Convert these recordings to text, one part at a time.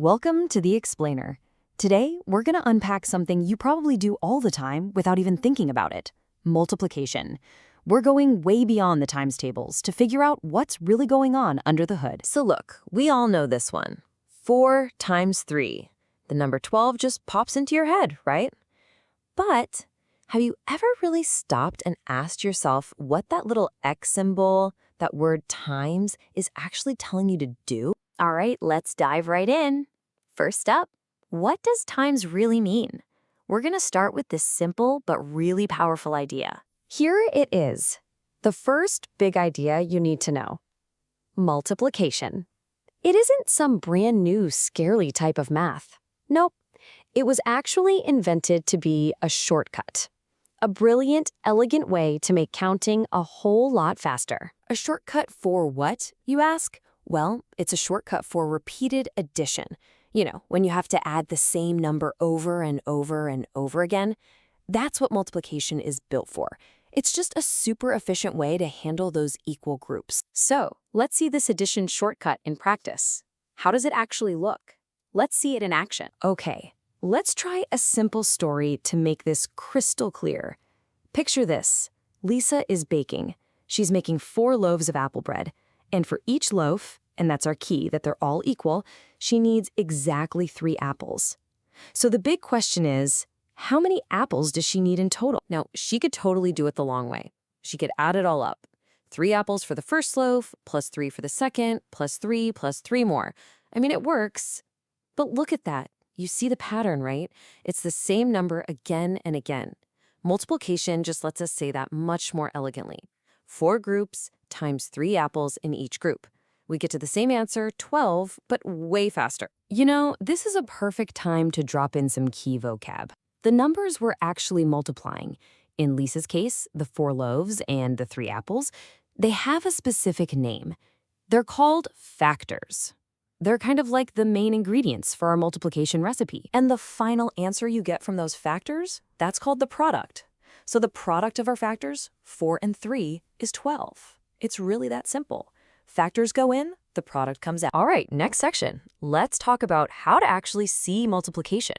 Welcome to the Explainer. Today, we're going to unpack something you probably do all the time without even thinking about it: multiplication. We're going way beyond the times tables to figure out what's really going on under the hood. So look, we all know this one. 4 times 3. The number 12 just pops into your head, right? But have you ever really stopped and asked yourself what that little X symbol, that word times, is actually telling you to do? All right, let's dive right in. First up, what does times really mean? We're going to start with this simple but really powerful idea. Here it is. The first big idea you need to know: multiplication. It isn't some brand new, scary type of math. Nope. It was actually invented to be a shortcut. A brilliant, elegant way to make counting a whole lot faster. A shortcut for what, you ask? Well, it's a shortcut for repeated addition. You know, when you have to add the same number over and over and over again. That's what multiplication is built for. It's just a super efficient way to handle those equal groups. So, let's see this addition shortcut in practice. How does it actually look? Let's see it in action. Okay, let's try a simple story to make this crystal clear. Picture this. Lisa is baking. She's making 4 loaves of apple bread. And for each loaf, and that's our key, that they're all equal, she needs exactly 3 apples. So the big question is, how many apples does she need in total? Now, she could totally do it the long way. She could add it all up. 3 apples for the first loaf, plus 3 for the second, plus 3 more. I mean, it works. But look at that. You see the pattern, right? It's the same number again and again. Multiplication just lets us say that much more elegantly. 4 groups times 3 apples in each group. We get to the same answer, 12, but way faster. You know, this is a perfect time to drop in some key vocab. The numbers we're actually multiplying, in Lisa's case, the 4 loaves and the 3 apples, they have a specific name. They're called factors. They're kind of like the main ingredients for our multiplication recipe. And the final answer you get from those factors, that's called the product. So the product of our factors, 4 and 3, is 12. It's really that simple. Factors go in, the product comes out. All right, next section. Let's talk about how to actually see multiplication.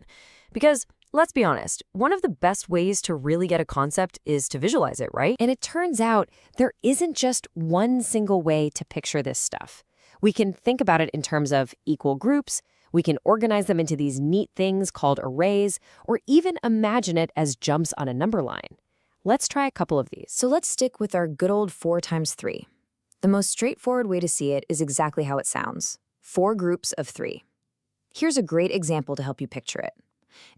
Because, let's be honest, one of the best ways to really get a concept is to visualize it, right? And it turns out there isn't just one single way to picture this stuff. We can think about it in terms of equal groups, we can organize them into these neat things called arrays, or even imagine it as jumps on a number line. Let's try a couple of these. So let's stick with our good old 4 times 3. The most straightforward way to see it is exactly how it sounds: 4 groups of 3. Here's a great example to help you picture it.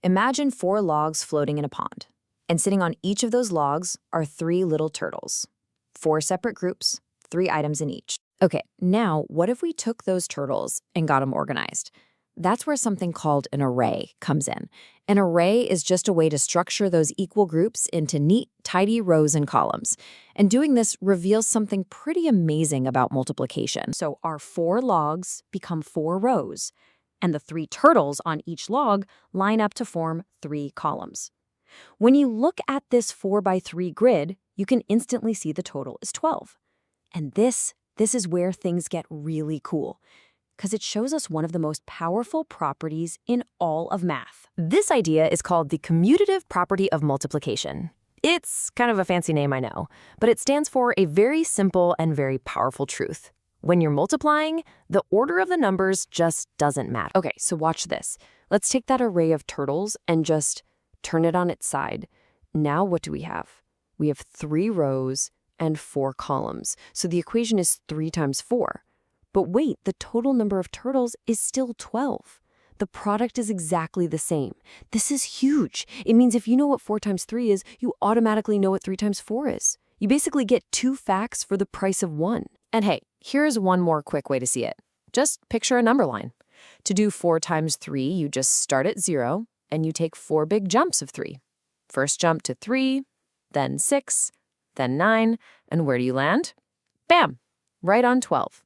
Imagine 4 logs floating in a pond, and sitting on each of those logs are 3 little turtles. 4 separate groups, 3 items in each. Okay, now what if we took those turtles and got them organized? That's where something called an array comes in. An array is just a way to structure those equal groups into neat, tidy rows and columns. And doing this reveals something pretty amazing about multiplication. So our 4 logs become 4 rows, and the 3 turtles on each log line up to form 3 columns. When you look at this 4 by 3 grid, you can instantly see the total is 12. And this is where things get really cool, because it shows us one of the most powerful properties in all of math. This idea is called the commutative property of multiplication. It's kind of a fancy name, I know, but it stands for a very simple and very powerful truth. When you're multiplying, the order of the numbers just doesn't matter. Okay, so watch this. Let's take that array of turtles and just turn it on its side. Now what do we have? We have 3 rows and 4 columns. So the equation is 3 times 4. But wait, the total number of turtles is still 12. The product is exactly the same. This is huge. It means if you know what 4 times 3 is, you automatically know what 3 times 4 is. You basically get 2 facts for the price of 1. And hey, here's one more quick way to see it. Just picture a number line. To do 4 times 3, you just start at 0, and you take 4 big jumps of 3. First jump to 3, then 6, then 9, and where do you land? Bam! Right on 12.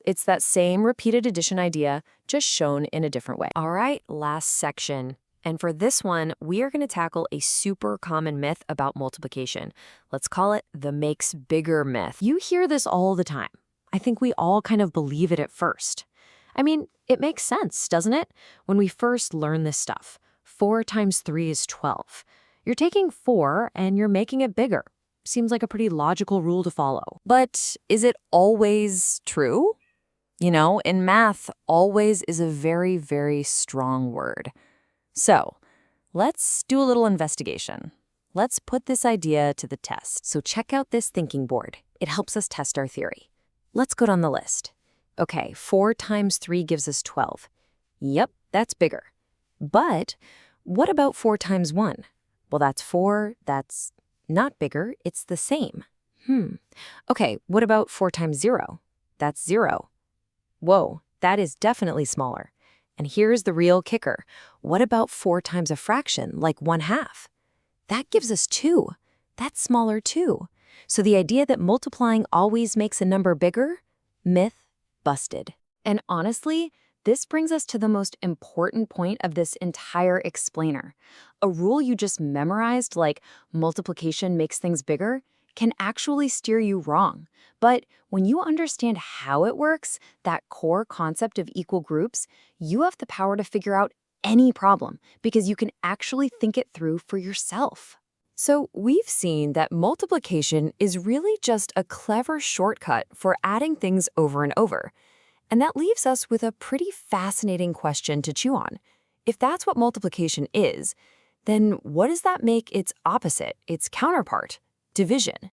It's that same repeated addition idea, just shown in a different way. All right, last section. And for this one, we are going to tackle a super common myth about multiplication. Let's call it the makes bigger myth. You hear this all the time. I think we all kind of believe it at first. I mean, it makes sense, doesn't it? When we first learn this stuff, 4 times 3 is 12. You're taking 4 and you're making it bigger. Seems like a pretty logical rule to follow. But is it always true? You know, in math, always is a very, very strong word. So, let's do a little investigation. Let's put this idea to the test. So check out this thinking board. It helps us test our theory. Let's go down the list. Okay, 4 times 3 gives us 12. Yep, that's bigger. But what about 4 times 1? Well, that's 4. That's not bigger. It's the same. Okay, what about 4 times 0? That's 0. Whoa, that is definitely smaller. And here's the real kicker. What about 4 times a fraction, like 1/2? That gives us 2. That's smaller too. So the idea that multiplying always makes a number bigger? Myth busted. And honestly, this brings us to the most important point of this entire explainer. A rule you just memorized, like multiplication makes things bigger, can actually steer you wrong. But when you understand how it works, that core concept of equal groups, you have the power to figure out any problem because you can actually think it through for yourself. So we've seen that multiplication is really just a clever shortcut for adding things over and over. And that leaves us with a pretty fascinating question to chew on. If that's what multiplication is, then what does that make its opposite, its counterpart, division?